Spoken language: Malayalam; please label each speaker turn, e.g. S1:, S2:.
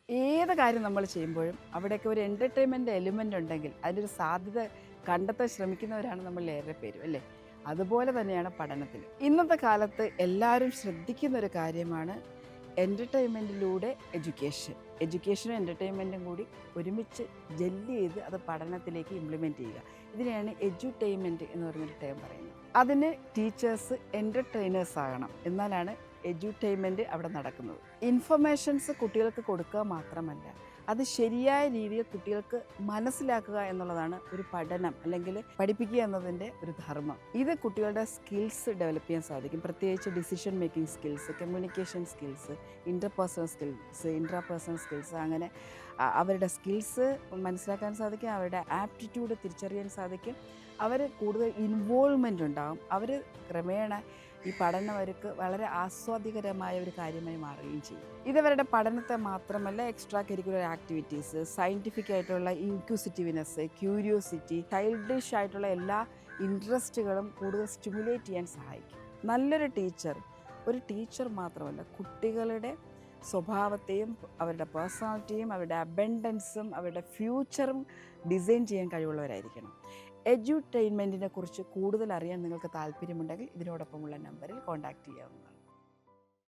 S1: ഏത് കാര്യം നമ്മൾ ചെയ്യുമ്പോഴും അവിടെയൊക്കെ ഒരു എൻ്റർടൈൻമെൻ്റ് എലിമെൻ്റ് ഉണ്ടെങ്കിൽ അതിനൊരു സാധ്യത കണ്ടെത്താൻ ശ്രമിക്കുന്നവരാണ് നമ്മൾ ഏറെ പേരും അല്ലേ? അതുപോലെ തന്നെയാണ് പഠനത്തിൽ. ഇന്നത്തെ കാലത്ത് എല്ലാവരും ശ്രദ്ധിക്കുന്ന ഒരു കാര്യമാണ് എൻ്റർടൈൻമെൻറ്റിലൂടെ എഡ്യൂക്കേഷൻ. എഡ്യൂക്കേഷനും എൻ്റർടൈൻമെൻറ്റും കൂടി ഒരുമിച്ച് ജെല്ല് ചെയ്ത് അത് പഠനത്തിലേക്ക് ഇംപ്ലിമെൻറ്റ് ചെയ്യുക. ഇതിനെയാണ് എഡ്യൂടൈൻമെൻറ്റ് എന്ന് പറഞ്ഞൊരു ടേം പറയുന്നത്. അതിന് ടീച്ചേഴ്സ് എൻ്റർടൈനേഴ്സ് ആകണം, എന്നാലാണ് എഡ്യൂടൈൻമെൻറ്റ് അവിടെ നടക്കുന്നത്. ഇൻഫർമേഷൻസ് കുട്ടികൾക്ക് കൊടുക്കുക മാത്രമല്ല, അത് ശരിയായ രീതിയിൽ കുട്ടികൾക്ക് മനസ്സിലാക്കുക എന്നുള്ളതാണ് ഒരു പഠനം അല്ലെങ്കിൽ പഠിപ്പിക്കുക എന്നതിൻ്റെ ഒരു ധർമ്മം. ഇത് കുട്ടികളുടെ സ്കിൽസ് ഡെവലപ്പ് ചെയ്യാൻ സാധിക്കും. പ്രത്യേകിച്ച് decision making skills, communication skills, interpersonal skills, intrapersonal skills, അങ്ങനെ അവരുടെ സ്കിൽസ് മനസ്സിലാക്കാൻ സാധിക്കും, അവരുടെ ആപ്റ്റിറ്റ്യൂഡ് തിരിച്ചറിയാൻ സാധിക്കും, അവർ കൂടുതൽ ഇൻവോൾവ്മെൻ്റ് ഉണ്ടാകും. അവർ ക്രമേണ ഈ പഠനം അവർക്ക് വളരെ ആസ്വാദികരമായ ഒരു കാര്യമായി മാറുകയും ചെയ്യും. ഇതവരുടെ പഠനത്തെ മാത്രമല്ല, എക്സ്ട്രാ കരിക്കുലർ ആക്ടിവിറ്റീസ്, സയൻറ്റിഫിക് ആയിട്ടുള്ള ഇൻക്യൂസിറ്റീവ്നെസ്, ക്യൂരിയോസിറ്റി, ചൈൽഡിഷ് ആയിട്ടുള്ള എല്ലാ ഇൻട്രസ്റ്റുകളും കൂടുതൽ സ്റ്റിമുലേറ്റ് ചെയ്യാൻ സഹായിക്കും. നല്ലൊരു ടീച്ചർ ഒരു ടീച്ചർ മാത്രമല്ല, കുട്ടികളുടെ സ്വഭാവത്തെയും അവരുടെ പേഴ്സണാലിറ്റിയും അവരുടെ അബൻഡൻസും അവരുടെ ഫ്യൂച്ചറും ഡിസൈൻ ചെയ്യാൻ കഴിവുള്ളവരായിരിക്കണം. എഡ്യൂടൈൻമെൻറ്റിനെ കുറിച്ച് കൂടുതൽ അറിയാൻ നിങ്ങൾക്ക് താല്പര്യമുണ്ടെങ്കിൽ ഇതിനോടൊപ്പമുള്ള നമ്പറിൽ കോൺടാക്റ്റ് ചെയ്യാവുന്നതാണ്.